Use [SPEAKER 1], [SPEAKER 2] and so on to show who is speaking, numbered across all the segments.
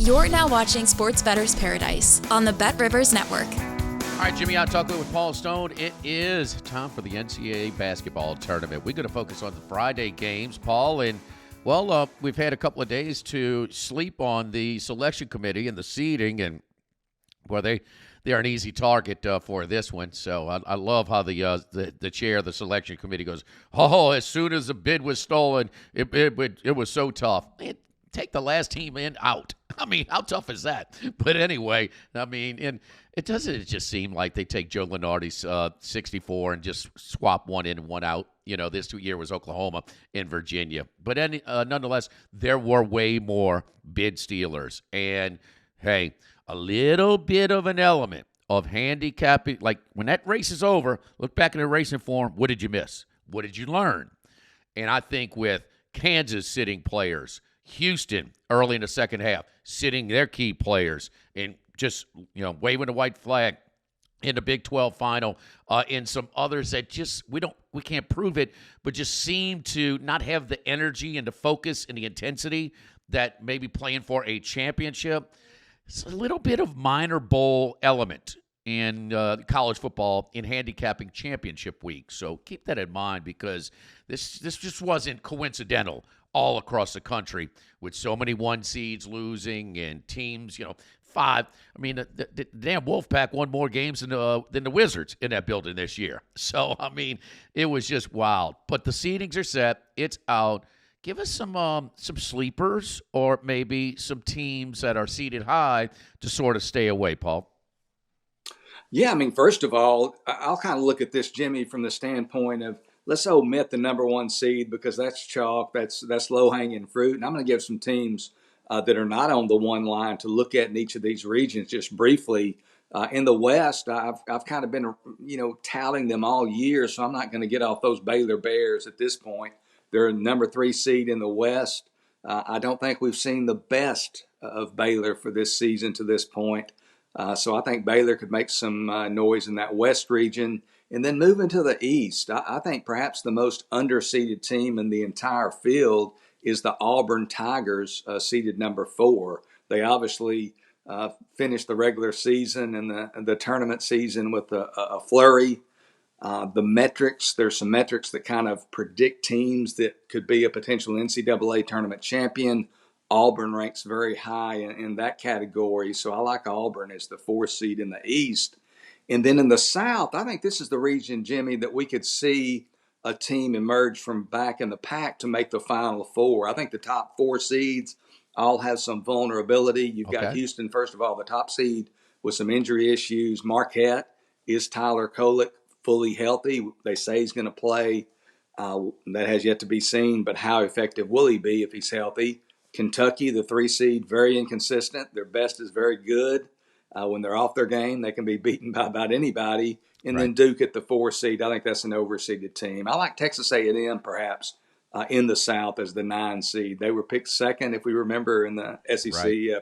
[SPEAKER 1] You're now watching Sports Bettor's Paradise on the BetRivers Network.
[SPEAKER 2] All right, Jimmy Ott talking with Paul Stone. It is time for the NCAA basketball tournament. We're going to focus on the Friday games, Paul, and we've had a couple of days to sleep on the selection committee and the seeding, and they're an easy target for this one. So I love how the chair of the selection committee goes, "Oh, as soon as the bid was stolen, it was so tough." Man, take the last team in out. I mean, how tough is that? But anyway, I mean, and it just seem like they take Joe Lunardi's 64 and just swap one in and one out. You know, this year was Oklahoma and Virginia. But nonetheless, there were way more bid stealers. And, hey, a little bit of an element of handicapping. Like, when that race is over, look back in the racing form, what did you miss? What did you learn? And I think with Kansas sitting players, Houston early in the second half sitting their key players and just, waving the white flag in the Big 12 final, and some others that just we can't prove it, but just seem to not have the energy and the focus and the intensity that maybe playing for a championship. It's a little bit of minor bowl element in college football in handicapping championship week. So keep that in mind, because this just wasn't coincidental all across the country with so many one seeds losing and teams, five. I mean, the damn Wolfpack won more games than the Wizards in that building this year. So, I mean, it was just wild. But the seedings are set. It's out. Give us some sleepers or maybe some teams that are seeded high to sort of stay away, Paul.
[SPEAKER 3] Yeah, I mean, first of all, I'll kind of look at this, Jimmy, from the standpoint of let's omit the number one seed because that's chalk, that's low-hanging fruit. And I'm going to give some teams that are not on the one line to look at in each of these regions just briefly. In the West, I've kind of been, touting them all year, so I'm not going to get off those Baylor Bears at this point. They're number 3 seed in the West. I don't think we've seen the best of Baylor for this season to this point. So I think Baylor could make some noise in that West region. And then moving to the East, I think perhaps the most underseeded team in the entire field is the Auburn Tigers, seeded number 4. They obviously finished the regular season and the tournament season with a flurry. There's some metrics that kind of predict teams that could be a potential NCAA tournament champion. Auburn ranks very high in that category, so I like Auburn as the 4th seed in the East. And then in the South, I think this is the region, Jimmy, that we could see a team emerge from back in the pack to make the Final Four. I think the top 4 seeds all have some vulnerability. You've got Houston, first of all, the top seed with some injury issues. Marquette, is Tyler Kolek fully healthy? They say he's going to play. That has yet to be seen, but how effective will he be if he's healthy? Kentucky, the 3 seed, very inconsistent. Their best is very good. When they're off their game, they can be beaten by about anybody. And then Duke at the 4 seed, I think that's an overseeded team. I like Texas A&M perhaps in the South as the 9 seed. They were picked second, if we remember, in the SEC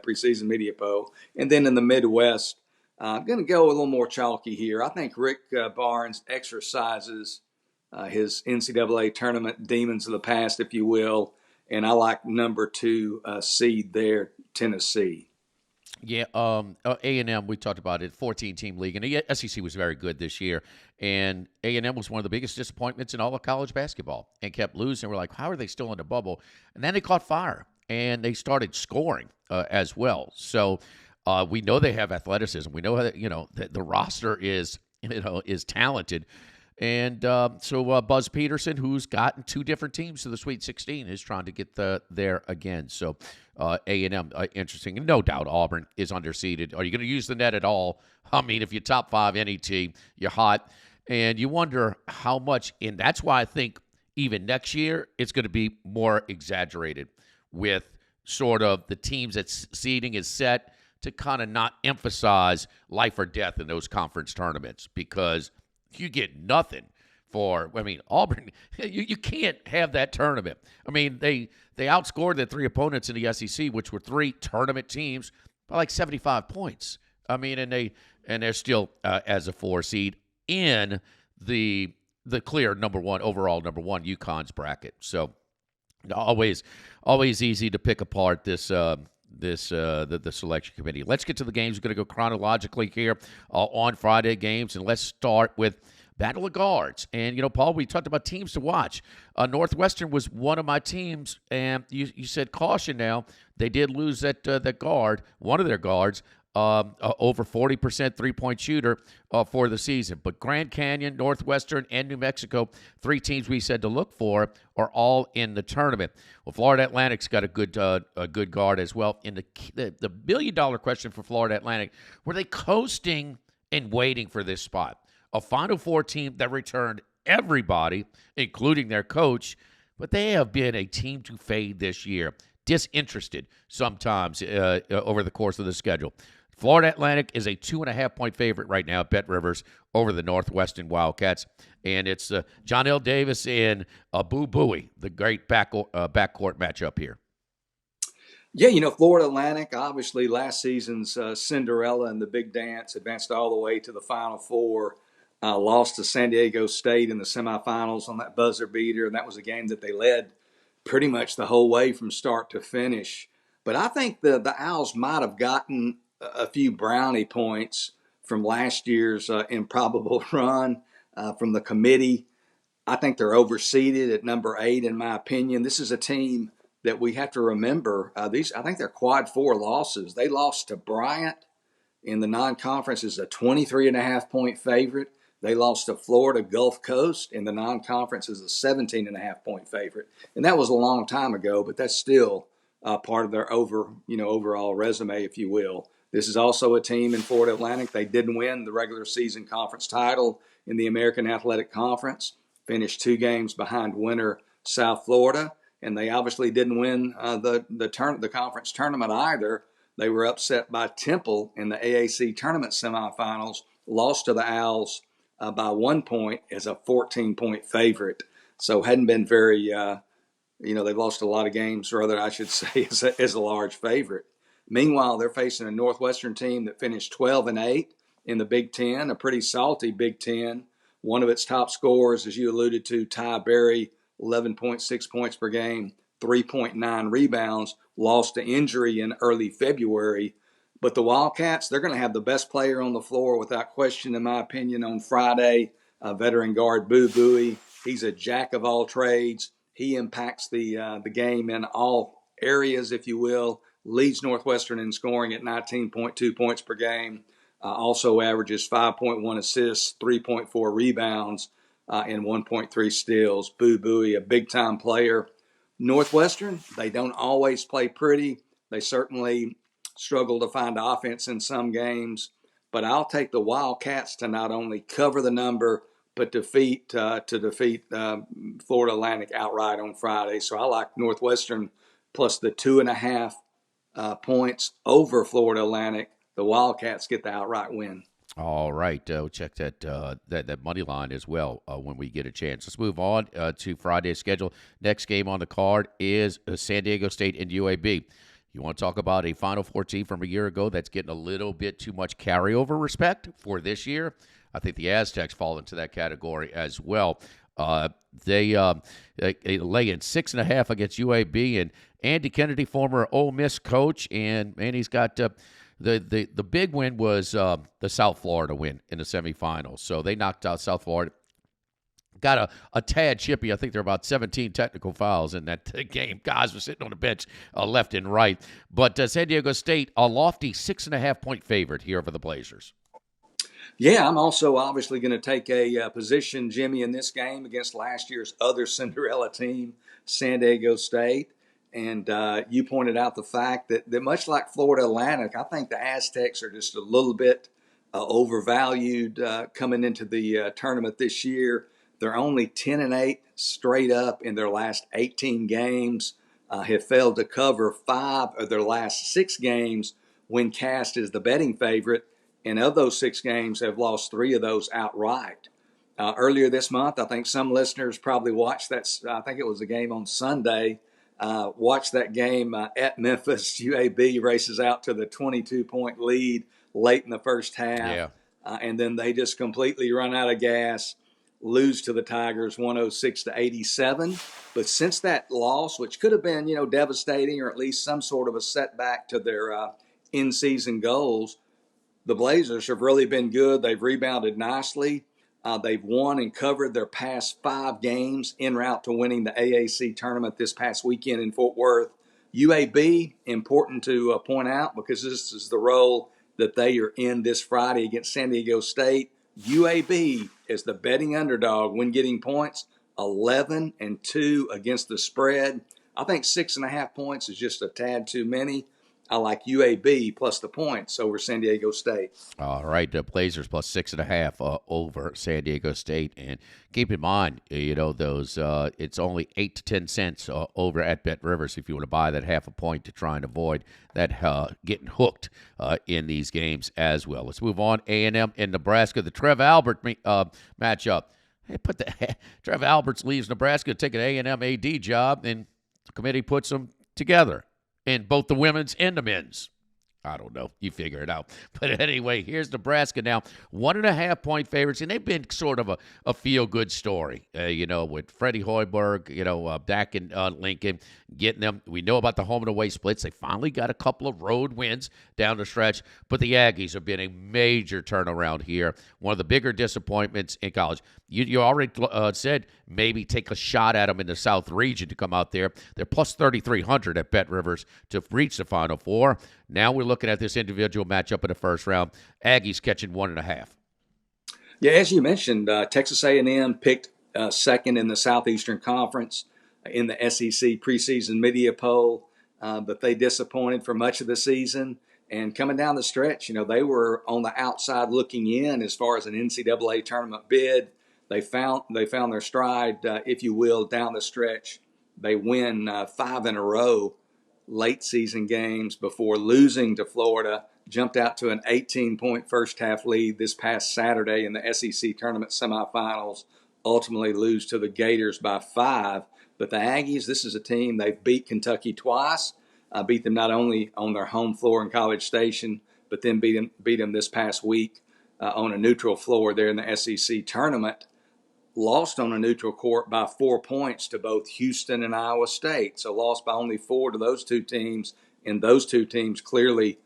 [SPEAKER 3] preseason media poll. And then in the Midwest, I'm going to go a little more chalky here. I think Rick Barnes exercises his NCAA tournament demons of the past, if you will. And I like number 2 seed there, Tennessee.
[SPEAKER 2] Yeah, A&M, we talked about it, 14-team league, and the SEC was very good this year, and A&M was one of the biggest disappointments in all of college basketball and kept losing. We're like, how are they still in the bubble? And then they caught fire, and they started scoring as well. So we know they have athleticism. We know that the roster is talented. And so Buzz Peterson, who's gotten 2 different teams to the Sweet 16, is trying to get there again. So A&M, interesting. And no doubt Auburn is underseeded. Are you going to use the net at all? I mean, if you're top 5 any team, you're hot. And you wonder how much, and that's why I think even next year it's going to be more exaggerated with sort of the teams that seeding is set to kind of not emphasize life or death in those conference tournaments, because you get nothing for, Auburn, you can't have that tournament. I mean, they outscored the 3 opponents in the SEC, which were 3 tournament teams, by like 75 points. I mean, and they're still as a 4 seed in the clear overall number 1 UConn's bracket. So always easy to pick apart this the selection committee. Let's get to the games. We're going to go chronologically here on Friday games, and let's start with Battle of Guards. And, Paul, we talked about teams to watch. Northwestern was one of my teams, and you said caution now. They did lose that guard, one of their guards, over 40% three-point shooter for the season. But Grand Canyon, Northwestern, and New Mexico, three teams we said to look for, are all in the tournament. Well, Florida Atlantic's got a good guard as well. And the billion-dollar question for Florida Atlantic, were they coasting and waiting for this spot? A Final Four team that returned everybody, including their coach, but they have been a team to fade this year. Disinterested sometimes over the course of the schedule. Florida Atlantic is a 2.5-point favorite right now at BetRivers over the Northwestern Wildcats. And it's John L. Davis and Boo Buie, the great backcourt matchup here.
[SPEAKER 3] Yeah, Florida Atlantic, obviously last season's Cinderella in the big dance, advanced all the way to the Final Four, lost to San Diego State in the semifinals on that buzzer beater. And that was a game that they led pretty much the whole way from start to finish. But I think the Owls might have gotten a few brownie points from last year's improbable run from the committee. I think they're overseeded at number 8, in my opinion. This is a team that we have to remember. I think they're quad 4 losses. They lost to Bryant in the non-conference as a 23.5-point favorite. They lost to Florida Gulf Coast in the non-conference as a 17.5-point favorite. And that was a long time ago, but that's still part of their overall resume, if you will. This is also a team in Florida Atlantic. They didn't win the regular season conference title in the American Athletic Conference, finished 2 games behind winner South Florida, and they obviously didn't win the conference tournament either. They were upset by Temple in the AAC tournament semifinals, lost to the Owls by 1 point as a 14-point favorite. So hadn't been very, they've lost a lot of games, rather I should say, as a large favorite. Meanwhile, they're facing a Northwestern team that finished 12-8 in the Big Ten, a pretty salty Big Ten. One of its top scorers, as you alluded to, Ty Berry, 11.6 points per game, 3.9 rebounds, lost to injury in early February. But the Wildcats, they're going to have the best player on the floor without question, in my opinion, on Friday, veteran guard Boo Buie. He's a jack of all trades. He impacts the game in all areas, if you will. Leads Northwestern in scoring at 19.2 points per game. Also averages 5.1 assists, 3.4 rebounds, and 1.3 steals. Boo Buie, a big-time player. Northwestern, they don't always play pretty. They certainly struggle to find offense in some games. But I'll take the Wildcats to not only cover the number, but defeat Florida Atlantic outright on Friday. So I like Northwestern plus the 2.5 points over Florida Atlantic. The Wildcats get the outright win.
[SPEAKER 2] All right, we'll check that money line as well when we get a chance. Let's move on to Friday's schedule. Next game on the card is San Diego State and UAB. You want to talk about a Final Four team from a year ago that's getting a little bit too much carryover respect for this year? I think the Aztecs fall into that category as well. They lay in 6.5 against UAB, and Andy Kennedy, former Ole Miss coach, and he's got the big win was the South Florida win in the semifinals. So they knocked out South Florida. Got a tad chippy. I think there are about 17 technical fouls in that game. Guys were sitting on the bench left and right. But San Diego State, a lofty 6.5-point favorite here over the Blazers.
[SPEAKER 3] Yeah, I'm also obviously going to take a position, Jimmy, in this game against last year's other Cinderella team, San Diego State. And you pointed out the fact that much like Florida Atlantic, I think the Aztecs are just a little bit overvalued coming into the tournament this year. They're only 10-8 straight up in their last 18 games, have failed to cover 5 of their last 6 games when cast as the betting favorite. And of those 6 games, have lost 3 of those outright. Earlier this month, I think some listeners probably watched that. I think it was a game on Sunday. Watched that game at Memphis. UAB races out to the 22-point lead late in the first half.
[SPEAKER 2] Yeah.
[SPEAKER 3] And then they just completely run out of gas. lose to the Tigers 106-87. But since that loss, which could have been, devastating or at least some sort of a setback to their in-season goals, the Blazers have really been good. They've rebounded nicely. They've won and covered their past 5 games en route to winning the AAC tournament this past weekend in Fort Worth. UAB, important to point out because this is the role that they are in this Friday against San Diego State. UAB is the betting underdog when getting points, 11-2 against the spread. I think 6.5 points is just a tad too many. I like UAB plus the points over San Diego State.
[SPEAKER 2] All right, the Blazers plus 6.5 over San Diego State. And keep in mind, those it's only 8 to 10 cents over at BetRivers if you want to buy that half a point to try and avoid that getting hooked in these games as well. Let's move on. A&M and Nebraska, the Trev Albert matchup. Hey, Trev Alberts leaves Nebraska to take an A&M AD job, and the committee puts them together in both the women's and the men's. I don't know. You figure it out. But anyway, here's Nebraska now. 1.5-point favorites, and they've been sort of a feel-good story, with Freddie Hoiberg, back in Lincoln, getting them. We know about the home and away splits. They finally got a couple of road wins down the stretch, but the Aggies have been a major turnaround here. One of the bigger disappointments in college. You already said maybe take a shot at them in the South region to come out there. They're plus 3,300 at BetRivers to reach the Final Four. Now we're looking at this individual matchup in the first round. Aggies catching 1.5.
[SPEAKER 3] Yeah, as you mentioned, Texas A&M picked second in the Southeastern Conference in the SEC preseason media poll, but they disappointed for much of the season. And coming down the stretch, they were on the outside looking in as far as an NCAA tournament bid. They found their stride, if you will, down the stretch. They win 5 in a row late season games before losing to Florida, jumped out to an 18-point first-half lead this past Saturday in the SEC tournament semifinals, ultimately lose to the Gators by 5. But the Aggies, this is a team, they've beat Kentucky twice, beat them not only on their home floor in College Station, but then beat them this past week on a neutral floor there in the SEC tournament. Lost on a neutral court by 4 points to both Houston and Iowa State. So lost by only 4 to those two teams, and those two teams clearly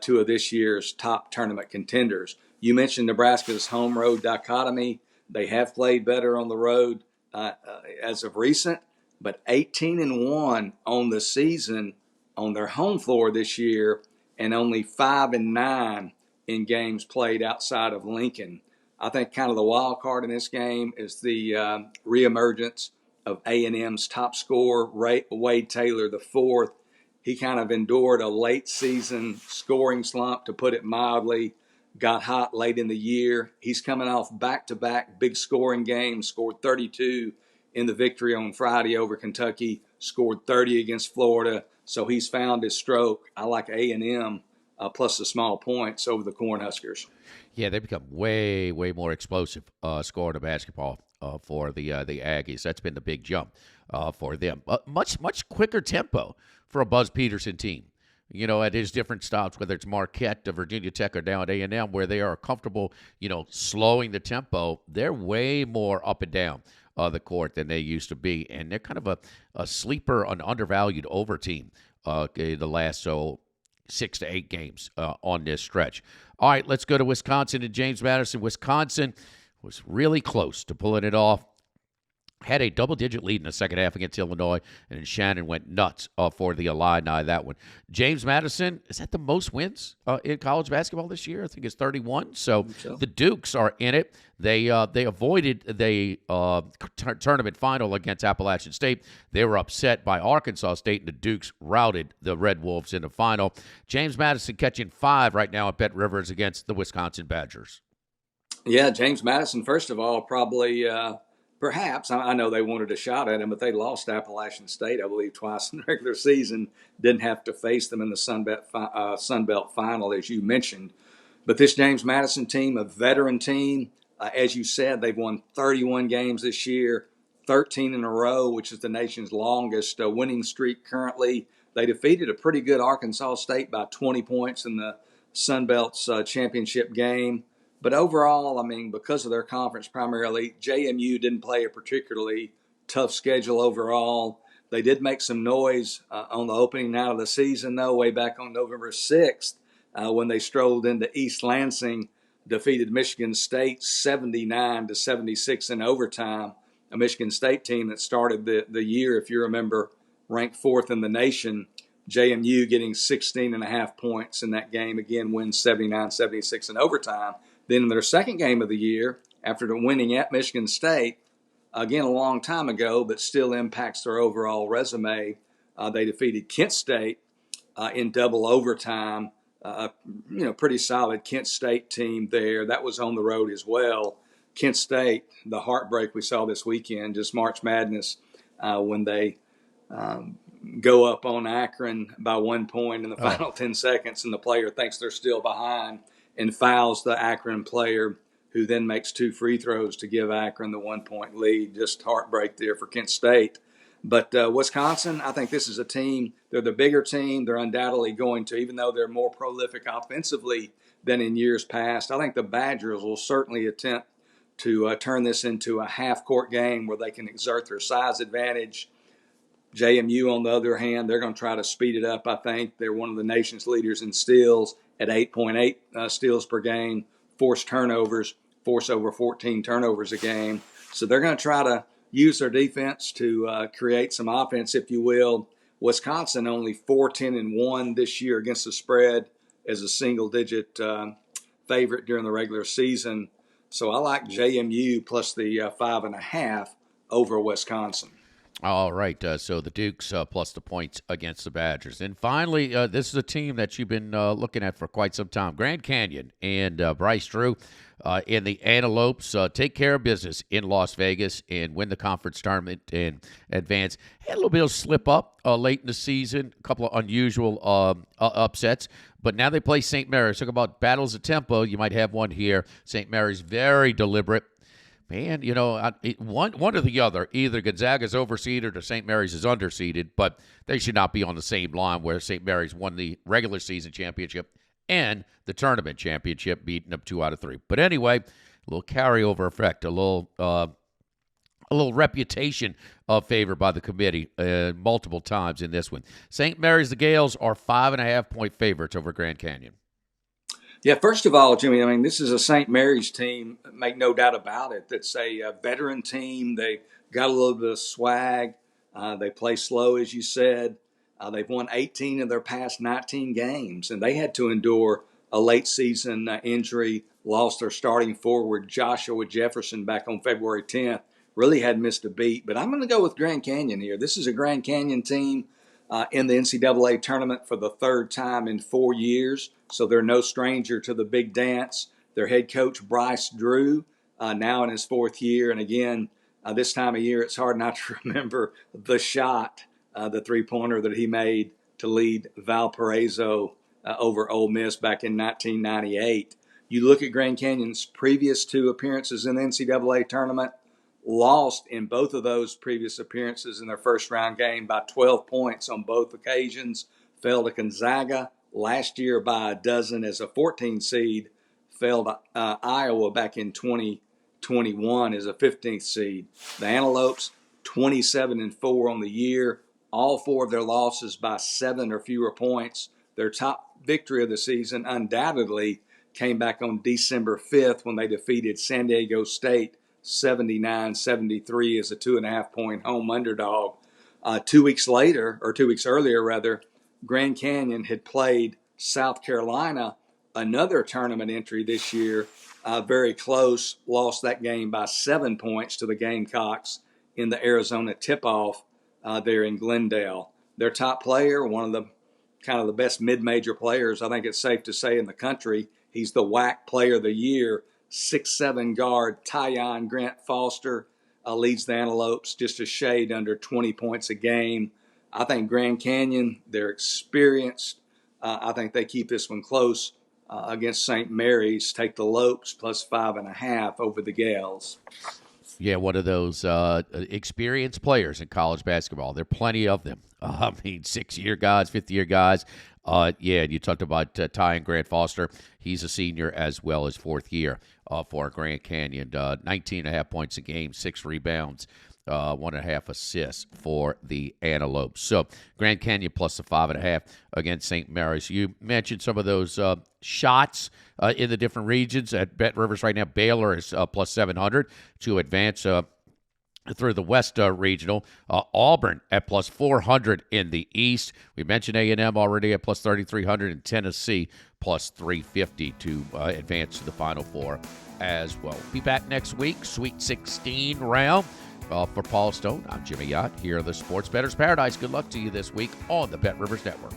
[SPEAKER 3] 2 of this year's top tournament contenders. You mentioned Nebraska's home-road dichotomy. They have played better on the road as of recent, but 18-1 on the season on their home floor this year, and only 5-9 in games played outside of Lincoln. I think kind of the wild card in this game is the reemergence of A&M's top scorer, Wade Taylor IV. He kind of endured a late season scoring slump, to put it mildly, got hot late in the year. He's coming off back-to-back big scoring games, scored 32 in the victory on Friday over Kentucky, scored 30 against Florida. So he's found his stroke. I like A&M plus the small points over the Cornhuskers.
[SPEAKER 2] Yeah, they become way, way more explosive scoring the basketball for the Aggies. That's been the big jump for them. Much quicker tempo for a Buzz Peterson team. At his different stops, whether it's Marquette, Virginia Tech, or down at A&M, where they are comfortable, slowing the tempo. They're way more up and down the court than they used to be, and they're kind of a sleeper, an undervalued over team the last 6 to 8 games on this stretch. All right, let's go to Wisconsin and James Madison. Wisconsin was really close to pulling it off. Had a double-digit lead in the second half against Illinois, and then Shannon went nuts for the Illini, that one. James Madison, is that the most wins in college basketball this year? I think it's 31. So the Dukes are in it. They avoided the tournament final against Appalachian State. They were upset by Arkansas State, and the Dukes routed the Red Wolves in the final. James Madison catching 5 right now at BetRivers against the Wisconsin Badgers.
[SPEAKER 3] Yeah, James Madison, first of all, probably perhaps, I know they wanted a shot at him, but they lost Appalachian State, I believe, twice in the regular season. Didn't have to face them in the Sun Belt final, as you mentioned. But this James Madison team, a veteran team, as you said, they've won 31 games this year, 13 in a row, which is the nation's longest winning streak currently. They defeated a pretty good Arkansas State by 20 points in the Sun Belt's championship game. But overall, I mean, because of their conference primarily, JMU didn't play a particularly tough schedule overall. They did make some noise on the opening night of the season, though, way back on November 6th when they strolled into East Lansing, defeated Michigan State 79-76 in overtime. A Michigan State team that started the year, if you remember, ranked fourth in the nation. JMU getting 16.5 points in that game, again, wins 79-76 in overtime. Then in their second game of the year, after winning at Michigan State, again a long time ago, but still impacts their overall resume, they defeated Kent State in double overtime. Pretty solid Kent State team there. That was on the road as well. Kent State, the heartbreak we saw this weekend, just March Madness, when they go up on Akron by 1 point in the final 10 seconds, and the player thinks they're still behind and fouls the Akron player, who then makes 2 free throws to give Akron the 1 point lead. Just heartbreak there for Kent State. But Wisconsin, I think this is a team, they're the bigger team. They're undoubtedly going to, even though they're more prolific offensively than in years past, I think the Badgers will certainly attempt to turn this into a half-court game where they can exert their size advantage. JMU, on the other hand, they're going to try to speed it up, I think. They're one of the nation's leaders in steals at 8.8 steals per game, force over 14 turnovers a game. So they're going to try to use their defense to create some offense, if you will. Wisconsin only 4-10-1 this year against the spread as a single-digit favorite during the regular season. So I like JMU plus the 5.5 over Wisconsin.
[SPEAKER 2] All right, so the Dukes plus the points against the Badgers. And finally, this is a team that you've been looking at for quite some time. Grand Canyon and Bryce Drew and the Antelopes take care of business in Las Vegas and win the conference tournament and advance. Had a little bit of slip up late in the season, a couple of unusual upsets. But now they play St. Mary's. Talk about battles of tempo. You might have one here. St. Mary's very deliberate. Man, one or the other. Either Gonzaga's overseeded or St. Mary's is underseeded, but they should not be on the same line where St. Mary's won the regular season championship and the tournament championship, beating them 2 out of 3. But anyway, a little carryover effect, a little reputation of favor by the committee multiple times in this one. St. Mary's, the Gales are 5.5-point favorites over Grand Canyon.
[SPEAKER 3] Yeah, first of all, Jimmy, I mean, this is a St. Mary's team, make no doubt about it. That's a veteran team. They got a little bit of swag. They play slow, as you said. They've won 18 of their past 19 games, and they had to endure a late season injury, lost their starting forward, Joshua Jefferson, back on February 10th. Really hadn't missed a beat. But I'm going to go with Grand Canyon here. This is a Grand Canyon team in the NCAA tournament for the third time in 4 years. So they're no stranger to the big dance. Their head coach, Bryce Drew, now in his 4th year. And again, this time of year, it's hard not to remember the shot, the three-pointer that he made to lead Valparaiso over Ole Miss back in 1998. You look at Grand Canyon's previous 2 appearances in the NCAA tournament, lost in both of those previous appearances in their first-round game by 12 points on both occasions, fell to Gonzaga last year by a dozen as a 14 seed, fell to Iowa back in 2021 as a 15th seed. The Antelopes, 27-4 on the year, all 4 of their losses by 7 or fewer points. Their top victory of the season undoubtedly came back on December 5th when they defeated San Diego State 79-73 as a 2.5-point home underdog. 2 weeks earlier, Grand Canyon had played South Carolina, another tournament entry this year, very close, lost that game by 7 points to the Gamecocks in the Arizona tip-off there in Glendale. Their top player, one of the kind of the best mid-major players, I think it's safe to say, in the country. He's the WAC Player of the Year, 6'7" guard Tyon Grant Foster, leads the Antelopes just a shade under 20 points a game. I think Grand Canyon, they're experienced. I think they keep this one close against St. Mary's. Take the Lopes plus 5.5 over the Gales.
[SPEAKER 2] Yeah, one of those experienced players in college basketball. There are plenty of them. I mean, 6-year guys, 5th-year guys. Yeah, and you talked about Ty and Grant Foster. He's a senior as well as 4th year for Grand Canyon. 19.5 points a game, 6 rebounds, 1.5 assists for the Antelopes. So Grand Canyon plus the 5.5 against St. Mary's. You mentioned some of those shots in the different regions at BetRivers right now. Baylor is plus 700 to advance through the West Regional. Auburn at plus 400 in the East. We mentioned A&M already at plus 3,300, and Tennessee plus 350 to advance to the Final Four as well. Be back next week, Sweet 16 round. For Paul Stone, I'm Jimmy Ott here on the Sports Bettor's Paradise. Good luck to you this week on the BetRivers Network.